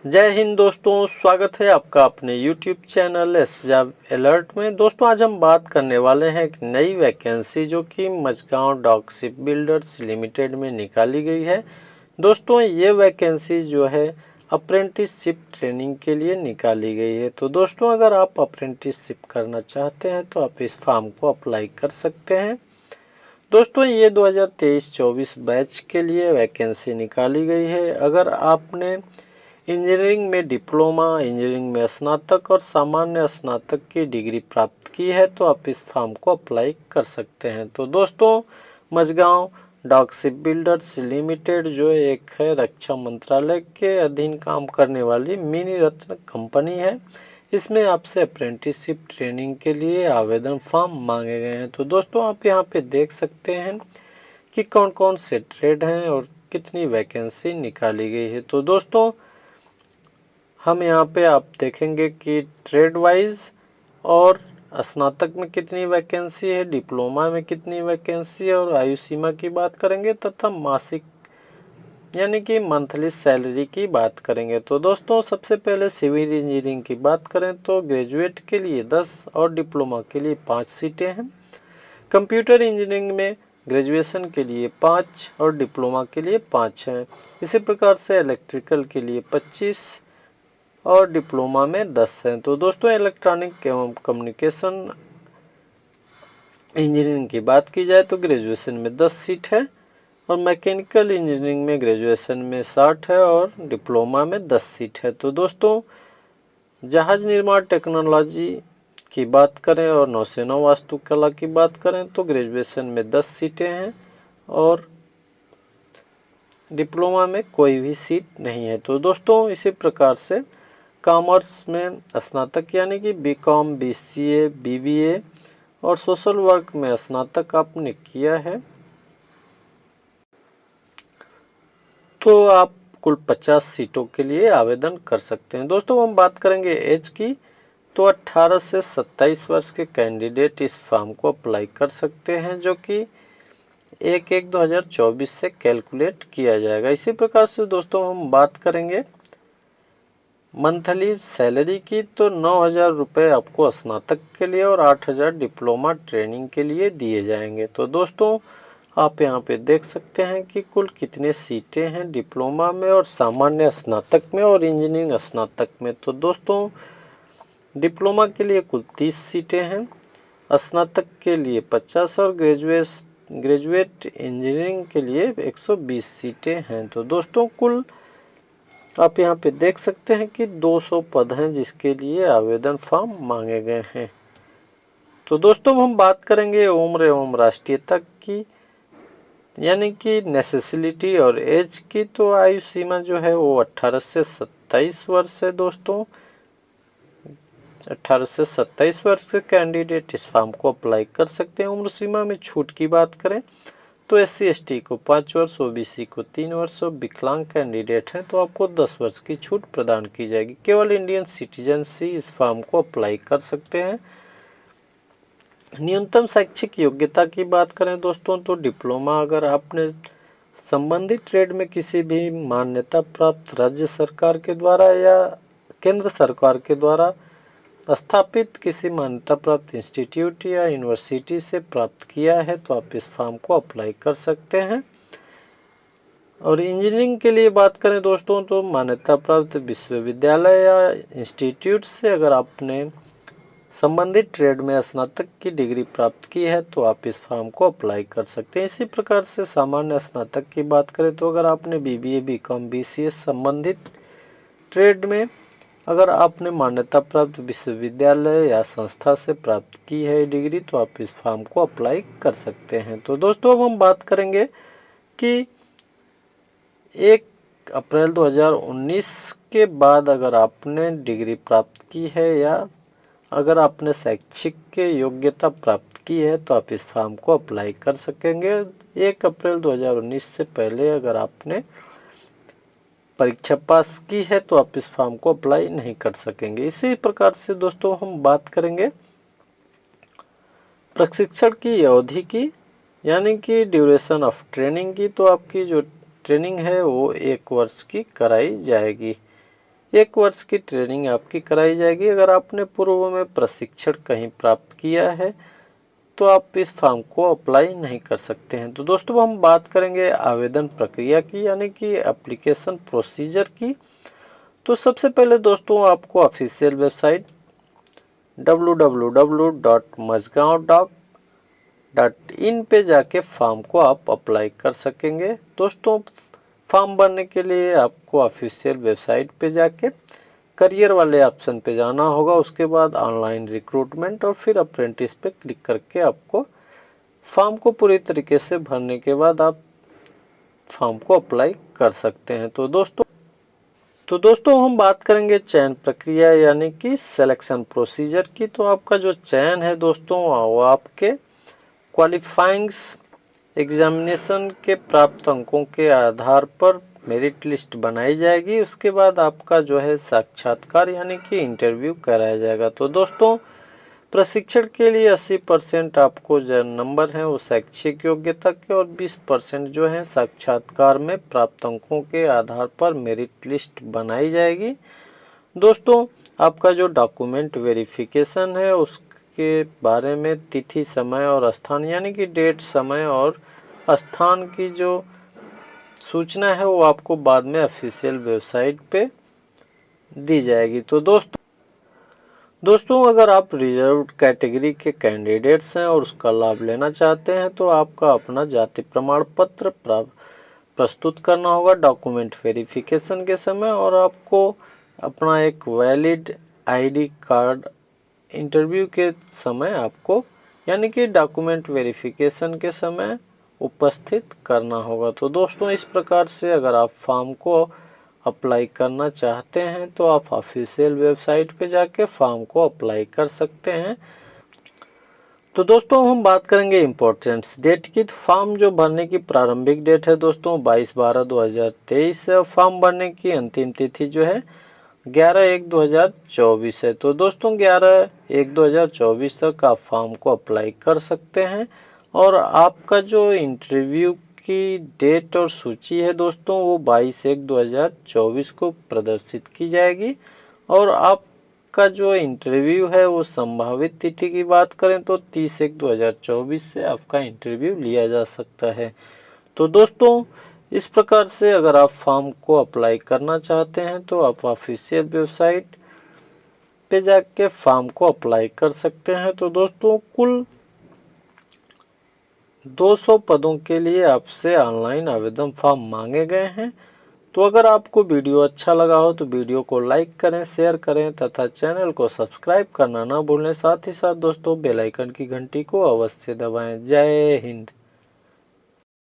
जय हिंद दोस्तों, स्वागत है आपका अपने YouTube channel S job alert में। दोस्तों आज हम बात करने वाले हैं एक नई वैकेंसी जो कि Mazagon Dock Ship Builders Limited में निकाली गई है। दोस्तों ये वैकेंसी जो है अप्रेंटिसशिप ट्रेनिंग के लिए निकाली गई है। तो दोस्तों अगर आप अप्रेंटिसशिप करना चाहते हैं तो आप इस फॉर्म को अप्लाई कर सकते हैं। दोस्तों ये 2023-24 बैच के लिए वैकेंसी निकाली गई है। अगर आपने इंजीनियरिंग में डिप्लोमा, इंजीनियरिंग में स्नातक और सामान्य स्नातक की डिग्री प्राप्त की है तो आप इस फॉर्म को अप्लाई कर सकते हैं। तो दोस्तों Mazagon Dock Ship Builders Limited जो एक है रक्षा मंत्रालय के अधीन काम करने वाली मिनी रत्न कंपनी है। इसमें आपसे अप्रेंटिसशिप ट्रेनिंग के लिए आवेदन फॉर्म मांगे गए हैं। तो दोस्तों आप यहाँ पे देख सकते हैं कि कौन कौन से ट्रेड हैं और कितनी वैकेंसी निकाली गई है। तो दोस्तों हम यहाँ पे आप देखेंगे कि ट्रेड वाइज और स्नातक में कितनी वैकेंसी है, डिप्लोमा में कितनी वैकेंसी है और आयु सीमा की बात करेंगे तथा मासिक यानी कि मंथली सैलरी की बात करेंगे। तो दोस्तों सबसे पहले सिविल इंजीनियरिंग की बात करें तो ग्रेजुएट के लिए 10 और डिप्लोमा के लिए 5 सीटें हैं। कंप्यूटर इंजीनियरिंग में ग्रेजुएशन के लिए 5 और डिप्लोमा के लिए 5 हैं। इसी प्रकार से इलेक्ट्रिकल के लिए 25 और डिप्लोमा में 10 हैं। तो दोस्तों इलेक्ट्रॉनिक एवं कम्युनिकेशन इंजीनियरिंग की बात की जाए तो ग्रेजुएशन में 10 सीट है और मैकेनिकल इंजीनियरिंग में ग्रेजुएशन में 60 है और डिप्लोमा में 10 सीट है। तो दोस्तों जहाज निर्माण टेक्नोलॉजी की बात करें और नौसेना वास्तुकला की बात करें तो ग्रेजुएशन में 10 सीटें हैं और डिप्लोमा में कोई भी सीट नहीं है। तो दोस्तों इसी प्रकार से कॉमर्स में स्नातक यानी कि बीकॉम, बीसीए, बीबीए और सोशल वर्क में स्नातक आपने किया है तो आप कुल 50 सीटों के लिए आवेदन कर सकते हैं। दोस्तों हम बात करेंगे एज की तो 18 से 27 वर्ष के कैंडिडेट इस फॉर्म को अप्लाई कर सकते हैं जो कि 1/1/2024 से कैलकुलेट किया जाएगा। इसी प्रकार से दोस्तों हम बात करेंगे मंथली सैलरी की तो 9,000 रुपये आपको स्नातक के लिए और 8,000 डिप्लोमा ट्रेनिंग के लिए दिए जाएंगे। तो दोस्तों आप यहाँ पे देख सकते हैं कि कुल कितने सीटें हैं डिप्लोमा में और सामान्य स्नातक में और इंजीनियरिंग स्नातक में। तो दोस्तों डिप्लोमा के लिए कुल 30 सीटें हैं, स्नातक के लिए 50 और ग्रेजुएट इंजीनियरिंग के लिए 120 सीटें हैं। तो दोस्तों कुल आप यहाँ पे देख सकते हैं कि 200 पद हैं जिसके लिए आवेदन फॉर्म मांगे गए हैं। तो दोस्तों हम बात करेंगे उम्र एवं राष्ट्रीयता की यानी कि नेसेसिटी और एज की। तो आयु सीमा जो है वो 18 से 27 वर्ष है। दोस्तों 18 से 27 वर्ष के कैंडिडेट इस फॉर्म को अप्लाई कर सकते हैं। उम्र सीमा में छूट की बात करें तो SC/ST को 5 वर्ष, OBC को 3 वर्ष और विकलांग कैंडिडेट हैं तो आपको 10 वर्ष की छूट प्रदान की जाएगी। केवल इंडियन सिटीजन्स ही इस फॉर्म को अप्लाई कर सकते हैं। न्यूनतम शैक्षिक योग्यता की बात करें दोस्तों तो डिप्लोमा अगर आपने संबंधित ट्रेड में किसी भी मान्यता प्राप्त राज्य सरकार के द्वारा या केंद्र सरकार के द्वारा स्थापित किसी मान्यता प्राप्त इंस्टीट्यूट या यूनिवर्सिटी से प्राप्त किया है तो आप इस फॉर्म को अप्लाई कर सकते हैं। और इंजीनियरिंग के लिए बात करें दोस्तों तो मान्यता प्राप्त विश्वविद्यालय या इंस्टीट्यूट से अगर आपने संबंधित ट्रेड में स्नातक की डिग्री प्राप्त की है तो आप इस फॉर्म को अप्लाई कर सकते हैं। इसी प्रकार से सामान्य स्नातक की बात करें तो अगर आपने BBA, BCom, BCA संबंधित ट्रेड में अगर आपने मान्यता प्राप्त विश्वविद्यालय या संस्था से प्राप्त की है डिग्री तो आप इस फॉर्म को अप्लाई कर सकते हैं। तो दोस्तों अब हम बात करेंगे कि 1 अप्रैल 2019 के बाद अगर आपने डिग्री प्राप्त की है या अगर आपने शैक्षिक के योग्यता प्राप्त की है तो आप इस फॉर्म को अप्लाई कर सकेंगे। 1 अप्रैल 2019 से पहले अगर आपने परीक्षा पास की है तो आप इस फॉर्म को अप्लाई नहीं कर सकेंगे। इसी प्रकार से दोस्तों हम बात करेंगे प्रशिक्षण की अवधि की यानी कि ड्यूरेशन ऑफ ट्रेनिंग की। तो आपकी जो ट्रेनिंग है वो 1 वर्ष की कराई जाएगी। 1 वर्ष की ट्रेनिंग आपकी कराई जाएगी। अगर आपने पूर्व में प्रशिक्षण कहीं प्राप्त किया है तो आप इस फॉर्म को अप्लाई नहीं कर सकते हैं। तो दोस्तों हम बात करेंगे आवेदन प्रक्रिया की, यानी कि एप्लीकेशन प्रोसीजर की। तो सबसे पहले दोस्तों आपको ऑफिशियल वेबसाइट www.majgaon.in पे जाके फॉर्म को आप अप्लाई कर सकेंगे। दोस्तों फॉर्म भरने के लिए आपको ऑफिशियल वेबसाइट पे जाके करियर वाले ऑप्शन पे जाना होगा। उसके बाद ऑनलाइन रिक्रूटमेंट और फिर अप्रेंटिस पे क्लिक करके आपको फॉर्म को पूरी तरीके से भरने के बाद आप फॉर्म को अप्लाई कर सकते हैं। तो दोस्तों हम बात करेंगे चयन प्रक्रिया यानी कि सिलेक्शन प्रोसीजर की। तो आपका जो चयन है दोस्तों वो आपके क्वालिफाइंग्स एग्जामिनेशन के प्राप्त अंकों के आधार पर मेरिट लिस्ट बनाई जाएगी। उसके बाद आपका जो है साक्षात्कार यानी कि इंटरव्यू कराया जाएगा। तो दोस्तों प्रशिक्षण के लिए 80% आपको जो नंबर हैं वो शैक्षिक योग्यता के और 20% जो है साक्षात्कार में प्राप्त अंकों के आधार पर मेरिट लिस्ट बनाई जाएगी। दोस्तों आपका जो डॉक्यूमेंट वेरिफिकेशन है उसके बारे में तिथि, समय और स्थान यानी कि डेट, समय और स्थान की जो सूचना है वो आपको बाद में ऑफिशियल वेबसाइट पे दी जाएगी। तो दोस्तों अगर आप रिजर्व्ड कैटेगरी के कैंडिडेट्स हैं और उसका लाभ लेना चाहते हैं तो आपका अपना जाति प्रमाण पत्र प्रस्तुत करना होगा डॉक्यूमेंट वेरिफिकेशन के समय, और आपको अपना एक वैलिड आईडी कार्ड इंटरव्यू के समय आपको यानी कि डॉक्यूमेंट वेरिफिकेशन के समय उपस्थित करना होगा। तो दोस्तों इस प्रकार से अगर आप फॉर्म को अप्लाई करना चाहते हैं तो आप ऑफिशियल वेबसाइट पे जाके फॉर्म को अप्लाई कर सकते हैं। तो दोस्तों हम बात करेंगे इम्पोर्टेंस डेट की। तो फॉर्म जो भरने की प्रारंभिक डेट है दोस्तों 22/12/2023 है और फॉर्म भरने की अंतिम तिथि जो है 11/1/2024 है। तो दोस्तों 11/1/2024 तक आप फॉर्म को अप्लाई कर सकते हैं और आपका जो इंटरव्यू की डेट और सूची है दोस्तों वो 22/1/2024 को प्रदर्शित की जाएगी। और आपका जो इंटरव्यू है वो संभावित तिथि की बात करें तो 30/1/2024 से आपका इंटरव्यू लिया जा सकता है। तो दोस्तों इस प्रकार से अगर आप फॉर्म को अप्लाई करना चाहते हैं तो आप ऑफिशियल वेबसाइट पे जाके फॉर्म को अप्लाई कर सकते हैं। तो दोस्तों कुल 200 पदों के लिए आपसे ऑनलाइन आवेदन फॉर्म मांगे गए हैं। तो अगर आपको वीडियो अच्छा लगा हो तो वीडियो को लाइक करें, शेयर करें तथा चैनल को सब्सक्राइब करना ना भूलें। साथ ही साथ दोस्तों बेल आइकन की घंटी को अवश्य दबाएं। जय हिंद।